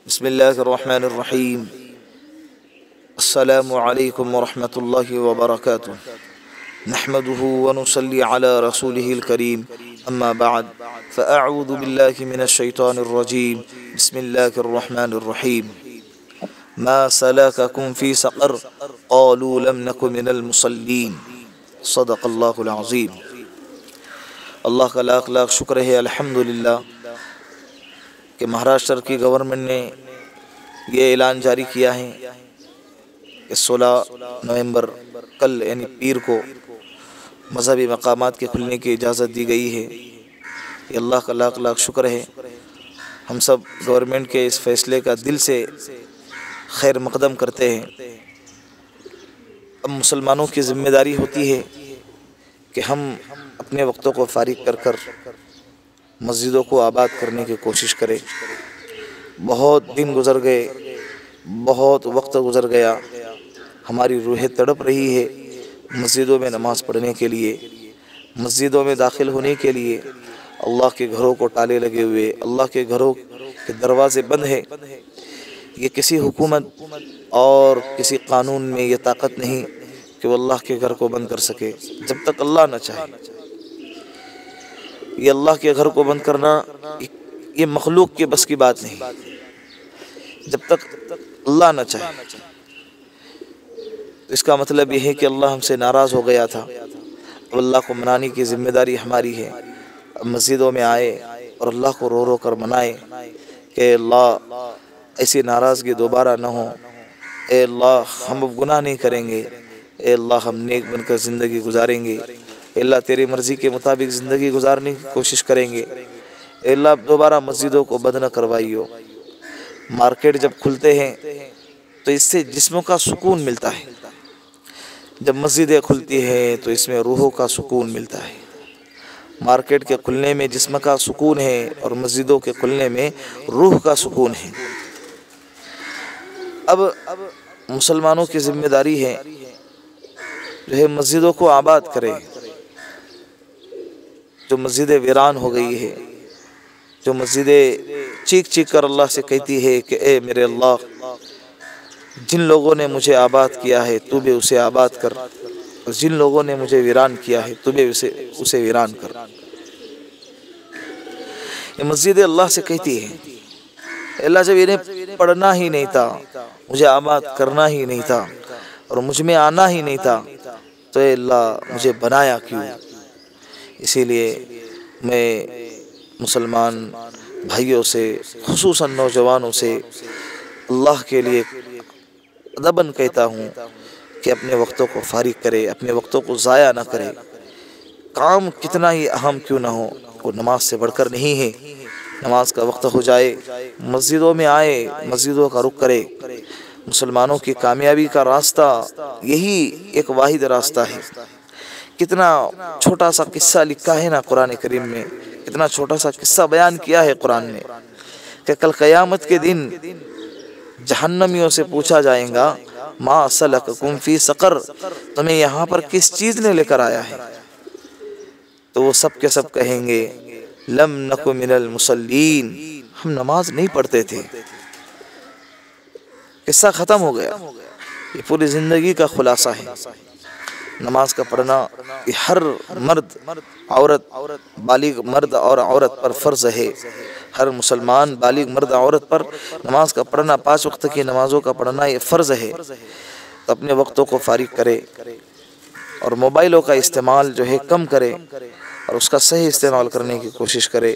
بسم الله الرحمن الرحيم. السلام عليكم ورحمة الله وبركاته. نحمده ونصلي على رسوله الكريم. أما بعد فأعوذ بالله من الشيطان الرجيم. بسم الله الرحمن الرحيم. ما سلككم في سقر قالوا لم نكن من المصلين. صدق الله العظيم. اللہ کا لاکھ لاکھ شکر ہے الحمدللہ کہ مہاراشٹر کی گورنمنٹ نے یہ اعلان جاری کیا ہے کہ 16 نومبر کل یعنی پیر کو مذہبی مقامات کے کھلنے کی اجازت دی گئی ہے۔ یہ اللہ کا لاکھ لاکھ شکر ہے۔ ہم سب گورنمنٹ کے اس فیصلے کا دل سے خیر مقدم کرتے ہیں۔ اب مسلمانوں کی ذمہ داری ہوتی ہے کہ ہم اپنے وقتوں کو فارغ کر کر مسجدوں کو آباد کرنے کی کوشش کریں۔ بہت دن گزر گئے، بہت وقت گزر گیا، ہماری روحیں تڑپ رہی ہے مسجدوں میں نماز پڑھنے کے لیے، مسجدوں میں داخل ہونے کے لیے۔ اللہ کے گھروں کو تالے لگے ہوئے، اللہ کے گھروں کے دروازے بند ہیں۔ یہ کسی حکومت اور کسی قانون میں یہ طاقت نہیں کہ وہ اللہ کے گھر کو بند کر سکے جب تک اللہ نہ چاہے۔ یہ اللہ کے گھر کو بند کرنا یہ مخلوق کے بس کی بات نہیں جب تک اللہ نہ چاہے۔ تو اس کا مطلب یہ ہے کہ اللہ ہم سے ناراض ہو گیا تھا۔ اب اللہ کو منانے کی ذمہ داری ہماری ہے۔ اب مسجدوں میں آئے اور اللہ کو رو رو کر منائے کہ اللہ ایسی ناراضگی دوبارہ نہ ہو۔ اے اللہ ہم اب گناہ نہیں کریں گے۔ اے اللہ ہم نیک بن کر زندگی گزاریں گے۔ اے اللہ تیری مرضی کے مطابق زندگی گزارنے کی کوشش کریں گے۔ اے اللہ دوبارہ مسجدوں کو بند نہ کروائیو۔ مارکیٹ جب کھلتے ہیں تو اس سے جسموں کا سکون ملتا ہے، جب مسجدیں کھلتی ہیں تو اس میں روحوں کا سکون ملتا ہے۔ مارکیٹ کے کھلنے میں جسم کا سکون ہے اور مسجدوں کے کھلنے میں روح کا سکون ہے۔ اب مسلمانوں کی ذمہ داری ہے جو ہے مسجدوں کو آباد کرے۔ جو مسجدیں ویران ہو گئی ہے، جو مسجدیں چیخ چیخ کر اللہ سے کہتی ہے کہ اے میرے اللہ، جن لوگوں نے مجھے آباد کیا ہے تو بھی اسے آباد کر، اور جن لوگوں نے مجھے ویران کیا ہے تو بھی اسے ویران کر۔ یہ مسجدیں اللہ سے کہتی ہے اللہ جب انہیں پڑھنا ہی نہیں تھا، مجھے آباد کرنا ہی نہیں تھا اور مجھ میں آنا ہی نہیں تھا تو اے اللہ مجھے بنایا کیوں؟ اسی لیے میں مسلمان بھائیوں سے خصوصاً نوجوانوں سے اللہ کے لیے ادباً کہتا ہوں کہ اپنے وقتوں کو فارغ کرے، اپنے وقتوں کو ضائع نہ کرے۔ کام کتنا ہی اہم کیوں نہ ہو، وہ نماز سے بڑھ کر نہیں ہے۔ نماز کا وقت ہو جائے مسجدوں میں آئے، مسجدوں کا رخ کرے۔ مسلمانوں کی کامیابی کا راستہ یہی ایک واحد راستہ ہے۔ کتنا چھوٹا سا قصہ لکھا ہے نا قرآن کریم میں، کتنا چھوٹا سا قصہ بیان کیا ہے قرآن نے کہ کل قیامت کے دن جہنمیوں سے پوچھا جائے گا ما سلککم فی سقر، تمہیں یہاں پر کس چیز نے لے کر آیا ہے؟ تو وہ سب کے سب کہیں گے لم نک من المصلین، ہم نماز نہیں پڑھتے تھے۔ قصہ ختم ہو گیا۔ یہ پوری زندگی کا خلاصہ ہے۔ نماز کا پڑھنا یہ ہر مرد عورت، بالغ مرد اور عورت پر فرض ہے۔ ہر مسلمان بالغ مرد عورت پر نماز کا پڑھنا، 5 وقت کی نمازوں کا پڑھنا یہ فرض ہے۔ تو اپنے وقتوں کو فارغ کرے اور موبائلوں کا استعمال جو ہے کم کرے اور اس کا صحیح استعمال کرنے کی کوشش کرے۔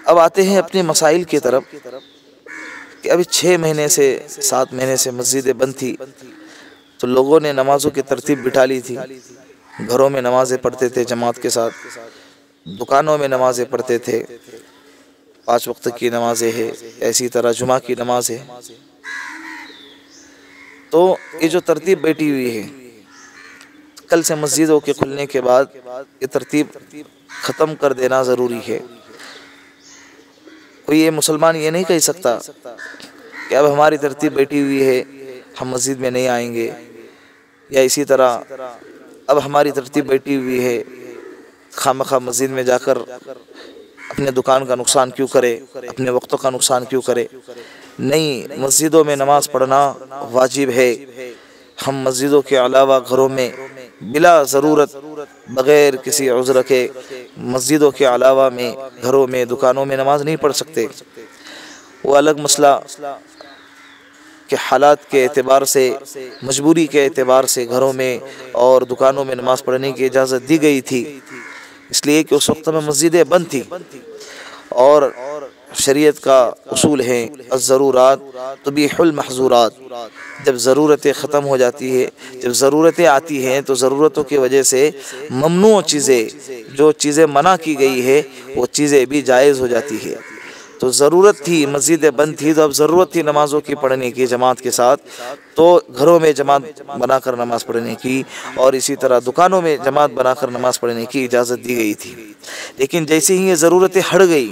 اب آتے ہیں اپنے مسائل کی طرف کہ ابھی 6 مہینے سے 7 مہینے سے مسجدیں بند تھی تو لوگوں نے نمازوں کی ترتیب بٹھا لی تھی۔ گھروں میں نمازیں پڑھتے تھے جماعت کے ساتھ، دکانوں میں نمازیں پڑھتے تھے، 5 وقت کی نمازیں ہیں، اسی طرح جمعہ کی نماز ہے۔ تو یہ جو ترتیب بیٹھی ہوئی ہے، کل سے مسجدوں کے کھلنے کے بعد یہ ترتیب ختم کر دینا ضروری ہے۔ کوئی یہ مسلمان یہ نہیں کہہ سکتا کہ اب ہماری ترتیب بیٹھی ہوئی ہے ہم مسجد میں نہیں آئیں گے، یا اسی طرح اب ہماری ترتیب بیٹھی ہوئی ہے خواہ مخواہ مسجد میں جا کر اپنے دکان کا نقصان کیوں کرے، اپنے وقتوں کا نقصان کیوں کرے؟ نہیں، مسجدوں میں نماز پڑھنا واجب ہے۔ ہم مسجدوں کے علاوہ گھروں میں بلا ضرورت، بغیر کسی عذر کے، مسجدوں کے علاوہ میں گھروں میں، دکانوں میں نماز نہیں پڑھ سکتے۔ وہ الگ مسئلہ کہ حالات کے اعتبار سے، مجبوری کے اعتبار سے گھروں میں اور دکانوں میں نماز پڑھنے کی اجازت دی گئی تھی، اس لیے کہ اس وقت میں مسجدیں بند تھی۔ اور شریعت کا اصول ہے الضرورات تبیح المحظورات، جب ضرورتیں ختم ہو جاتی ہے، جب ضرورتیں آتی ہیں تو ضرورتوں کی وجہ سے ممنوع چیزیں، جو چیزیں منع کی گئی ہے وہ چیزیں بھی جائز ہو جاتی ہے۔ تو ضرورت تھی، مسجدیں بند تھی، تو اب ضرورت تھی نمازوں کی پڑھنے کی جماعت کے ساتھ، تو گھروں میں جماعت بنا کر نماز پڑھنے کی، اور اسی طرح دکانوں میں جماعت بنا کر نماز پڑھنے کی اجازت دی گئی تھی۔ لیکن جیسے ہی یہ ضرورتیں ہٹ گئی،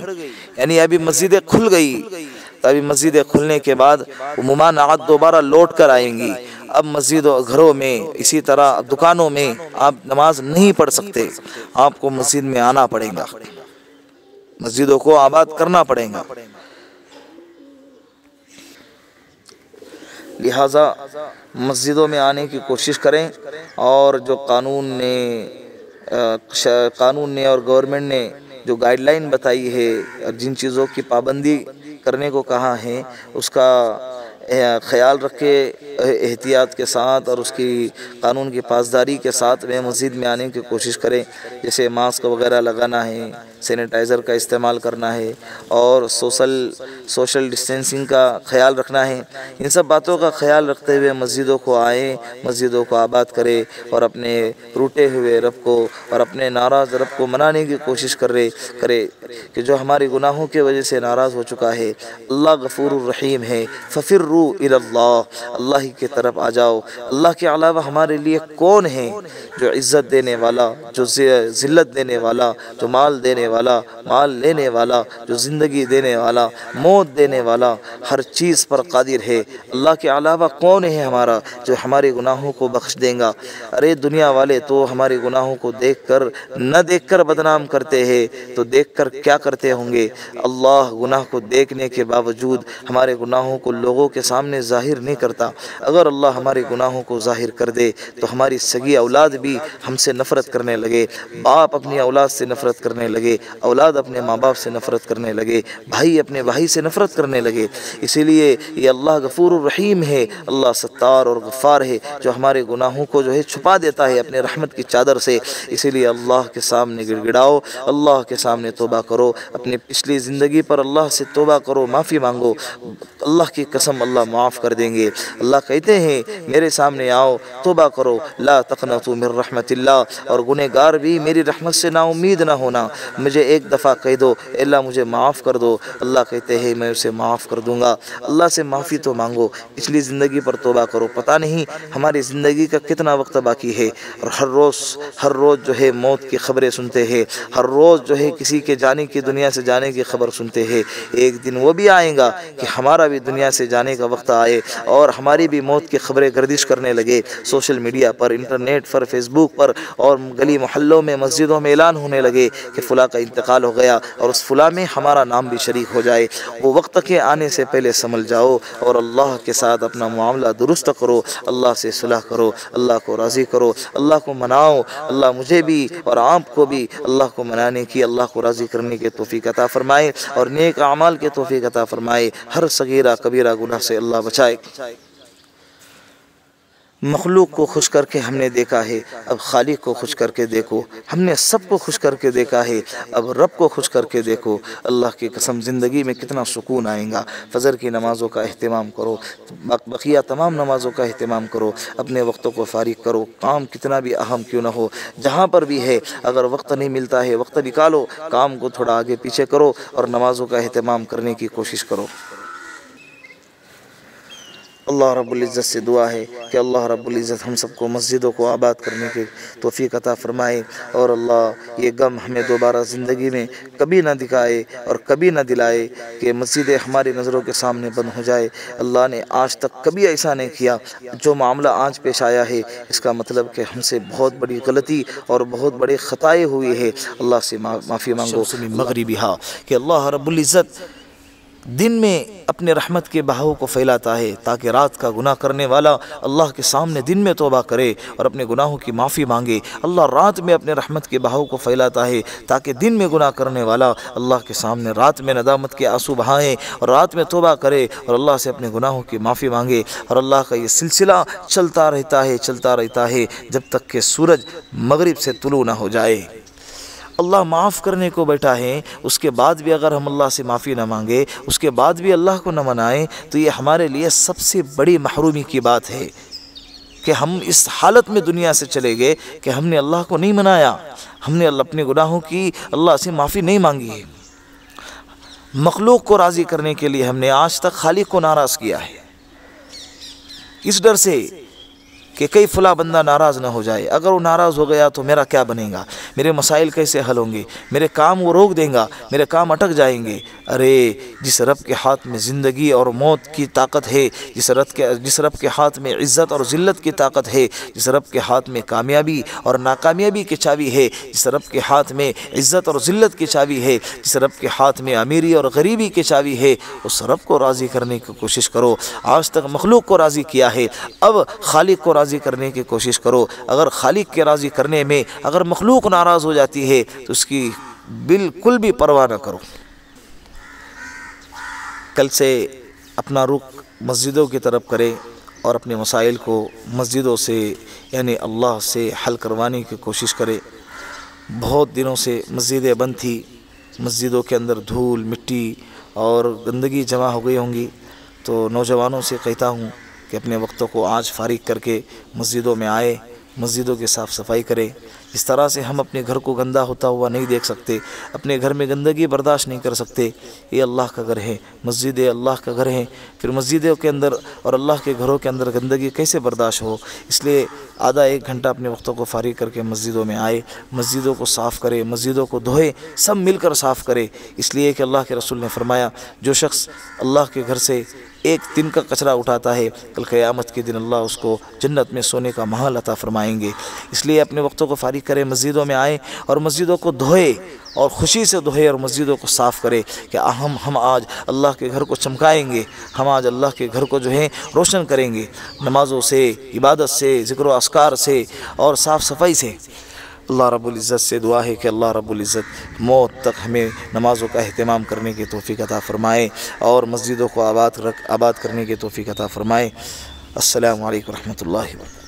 یعنی ابھی مسجدیں کھل گئی، تو ابھی مسجدیں کھلنے کے بعد ممانعات دوبارہ لوٹ کر آئیں گی۔ اب مسجدوں، گھروں میں، اسی طرح دکانوں میں آپ نماز نہیں پڑھ سکتے، آپ کو مسجد میں آنا پڑے گا، مسجدوں کو آباد کرنا پڑے گا۔ لہٰذا مسجدوں میں آنے کی کوشش کریں، اور جو قانون نے اور گورنمنٹ نے جو گائیڈ لائن بتائی ہے، اور جن چیزوں کی پابندی کرنے کو کہا ہے، اس کا خیال رکھے، احتیاط کے ساتھ اور اس کی قانون کی پاسداری کے ساتھ میں مسجد میں آنے کی کوشش کریں۔ جیسے ماسک وغیرہ لگانا ہے، سینیٹائزر کا استعمال کرنا ہے، اور سوشل ڈسٹینسنگ کا خیال رکھنا ہے۔ ان سب باتوں کا خیال رکھتے ہوئے مسجدوں کو آئیں، مسجدوں کو آباد کرے، اور اپنے روٹے ہوئے رب کو اور اپنے ناراض رب کو منانے کی کوشش کرے کہ جو ہمارے گناہوں کی وجہ سے ناراض ہو چکا ہے۔ اللہ غفور الرحیم ہے، ففروا الی اللہ، اللہ ہی کی طرف آ جاؤ۔ اللہ کے علاوہ ہمارے لیے کون ہے جو عزت دینے والا، جو ذلت دینے والا، جو مال دینے والا، مال لینے والا، جو زندگی دینے والا، موت دینے والا، ہر چیز پر قادر ہے۔ اللہ کے علاوہ کون ہے ہمارا جو ہمارے گناہوں کو بخش دے گا؟ ارے دنیا والے تو ہمارے گناہوں کو نہ دیکھ کر بدنام کرتے ہیں، تو دیکھ کر کیا کرتے ہوں گے؟ اللہ گناہ کو دیکھنے کے باوجود ہمارے گناہوں کو لوگوں کے سامنے ظاہر نہیں کرتا۔ اگر اللہ ہمارے گناہوں کو ظاہر کر دے تو ہماری سگی اولاد بھی ہم سے نفرت کرنے لگے، باپ اپنی اولاد سے نفرت کرنے لگے، اولاد اپنے ماں باپ سے نفرت کرنے لگے، بھائی اپنے بھائی سے نفرت کرنے لگے۔ اسی لیے یہ اللہ غفور الرحیم ہے، اللہ ستار اور غفار ہے، جو ہمارے گناہوں کو جو ہے چھپا دیتا ہے اپنے رحمت کی چادر سے۔ اسی لیے اللہ کے سامنے گڑ گڑاؤ، اللہ کے سامنے توبہ کرو، اپنی پچھلی زندگی پر اللہ سے توبہ کرو، معافی مانگو، اللہ کی قسم اللہ معاف کر دیں گے۔ اللہ کہتے ہیں میرے سامنے آؤ، توبہ کرو، لا تقنطوا من رحمت اللہ، اور گنہگار بھی میری رحمت سے نا امید نہ ہونا۔ مجھے ایک دفعہ کہہ دو اے اللہ مجھے معاف کر دو، اللہ کہتے ہیں میں اسے معاف کر دوں گا۔ اللہ سے معافی تو مانگو، پچھلی زندگی پر توبہ کرو۔ پتہ نہیں ہماری زندگی کا کتنا وقت باقی ہے، اور ہر روز جو ہے موت کی خبریں سنتے ہیں، ہر روز جو ہے کسی کے جانے کی، دنیا سے جانے کی خبر سنتے ہیں۔ ایک دن وہ بھی آئیں گا کہ ہمارا بھی دنیا سے جانے کا وقت آئے، اور ہماری بھی موت کی خبریں گردش کرنے لگے، سوشل میڈیا پر، انٹرنیٹ پر، فیس بک پر، اور گلی محلوں میں، مسجدوں میں اعلان ہونے لگے کہ فلاں کا انتقال ہو گیا، اور اس فلاں میں ہمارا نام بھی شریک ہو جائے۔ وہ وقت کے آنے سے پہلے سنبھل جاؤ، اور اللہ کے ساتھ اپنا معاملہ درست کرو، اللہ سے صلح کرو، اللہ کو راضی کرو، اللہ کو مناؤ۔ اللہ مجھے بھی اور آپ کو بھی اللہ کو منانے کی، اللہ کو راضی کرنے کی توفیق عطا فرمائے، اور نیک اعمال کی توفیق عطا فرمائے، ہر صغیرہ کبیرہ گناہ سے اللہ بچائے۔ مخلوق کو خوش کر کے ہم نے دیکھا ہے، اب خالق کو خوش کر کے دیکھو۔ ہم نے سب کو خوش کر کے دیکھا ہے، اب رب کو خوش کر کے دیکھو۔ اللہ کی قسم زندگی میں کتنا سکون آئے گا۔ فجر کی نمازوں کا اہتمام کرو، بقیہ تمام نمازوں کا اہتمام کرو، اپنے وقتوں کو فارغ کرو، کام کتنا بھی اہم کیوں نہ ہو، جہاں پر بھی ہے اگر وقت نہیں ملتا ہے وقت نکالو، کام کو تھوڑا آگے پیچھے کرو، اور نمازوں کا اہتمام کرنے کی کوشش کرو۔ اللہ رب العزت سے دعا ہے کہ اللہ رب العزت ہم سب کو مسجدوں کو آباد کرنے کی توفیق عطا فرمائے، اور اللہ یہ غم ہمیں دوبارہ زندگی میں کبھی نہ دکھائے اور کبھی نہ دلائے کہ مسجدیں ہماری نظروں کے سامنے بند ہو جائے۔ اللہ نے آج تک کبھی ایسا نہیں کیا۔ جو معاملہ آج پیش آیا ہے اس کا مطلب کہ ہم سے بہت بڑی غلطی اور بہت بڑے خطائیں ہوئی ہے، اللہ سے معافی مانگو۔ مغربی ہاں کہ اللہ رب العزت دن میں اپنے رحمت کے بہاؤ کو پھیلاتا ہے تاکہ رات کا گناہ کرنے والا اللہ کے سامنے دن میں توبہ کرے اور اپنے گناہوں کی معافی مانگے۔ اللہ رات میں اپنے رحمت کے بہاؤ کو پھیلاتا ہے تاکہ دن میں گناہ کرنے والا اللہ کے سامنے رات میں ندامت کے آنسو بہائے اور رات میں توبہ کرے اور اللہ سے اپنے گناہوں کی معافی مانگے۔ اور اللہ کا یہ سلسلہ چلتا رہتا ہے جب تک کہ سورج مغرب سے طلوع نہ ہو جائے۔ اللہ معاف کرنے کو بیٹھا ہے، اس کے بعد بھی اگر ہم اللہ سے معافی نہ مانگے، اس کے بعد بھی اللہ کو نہ منائیں تو یہ ہمارے لیے سب سے بڑی محرومی کی بات ہے کہ ہم اس حالت میں دنیا سے چلے گئے کہ ہم نے اللہ کو نہیں منایا، ہم نے اپنے گناہوں کی اللہ سے معافی نہیں مانگی ہے۔ مخلوق کو راضی کرنے کے لیے ہم نے آج تک خالق کو ناراض کیا ہے، اس ڈر سے کہ کئی فلاں بندہ ناراض نہ ہو جائے، اگر وہ ناراض ہو گیا تو میرا کیا بنے گا، میرے مسائل کیسے حل ہوں گے، میرے کام وہ روک دیں گا، میرے کام اٹک جائیں گے۔ ارے جس رب کے ہاتھ میں زندگی اور موت کی طاقت ہے، جس رب کے ہاتھ میں عزت اور ذلت کی طاقت ہے، جس رب کے ہاتھ میں کامیابی اور ناکامیابی کی چابی ہے، جس رب کے ہاتھ میں عزت اور ذلت کی چابی ہے، جس رب کے ہاتھ میں امیری اور غریبی کی چابی ہے، اس رب کو راضی کرنے کی کوشش کرو۔ آج تک مخلوق کو راضی کیا ہے، اب خالق کو راضی کرنے کی کوشش کرو۔ اگر خالق کے راضی کرنے میں اگر مخلوق ناراض ہو جاتی ہے تو اس کی بالکل بھی پرواہ نہ کرو۔ کل سے اپنا رخ مسجدوں کی طرف کرے اور اپنے مسائل کو مسجدوں سے یعنی اللہ سے حل کروانے کی کوشش کرے۔ بہت دنوں سے مسجدیں بند تھی، مسجدوں کے اندر دھول مٹی اور گندگی جمع ہو گئی ہوں گی، تو نوجوانوں سے کہتا ہوں کہ اپنے وقتوں کو آج فارغ کر کے مسجدوں میں آئے، مسجدوں کی صاف صفائی کرے۔ اس طرح سے ہم اپنے گھر کو گندا ہوتا ہوا نہیں دیکھ سکتے، اپنے گھر میں گندگی برداشت نہیں کر سکتے۔ یہ اللہ کا گھر ہے، مسجد اللہ کا گھر ہے، پھر مسجدوں کے اندر اور اللہ کے گھروں کے اندر گندگی کیسے برداشت ہو؟ اس لیے آدھا ایک گھنٹہ اپنے وقتوں کو فارغ کر کے مسجدوں میں آئے، مسجدوں کو صاف کرے، مسجدوں کو دھوئے، سب مل کر صاف کرے۔ اس لیے کہ اللہ کے رسول نے فرمایا جو شخص اللہ کے گھر سے ایک دن کا کچرا اٹھاتا ہے، کل قیامت کے دن اللہ اس کو جنت میں سونے کا محل عطا فرمائیں گے۔ اس لیے اپنے وقتوں کو فارغ کرے، مسجدوں میں آئے اور مسجدوں کو دھوئے اور خوشی سے دھوئے اور مسجدوں کو صاف کرے کہ ہم آج اللہ کے گھر کو چمکائیں گے، ہم آج اللہ کے گھر کو جو ہے روشن کریں گے، نمازوں سے، عبادت سے، ذکر و اذکار سے اور صاف صفائی سے۔ اللہ رب العزت سے دعا ہے کہ اللہ رب العزت موت تک ہمیں نمازوں کا اہتمام کرنے کی توفیق عطا فرمائے اور مسجدوں کو آباد کرنے کی توفیق عطا فرمائے۔ السلام علیکم ورحمۃ اللہ وبرکاتہ۔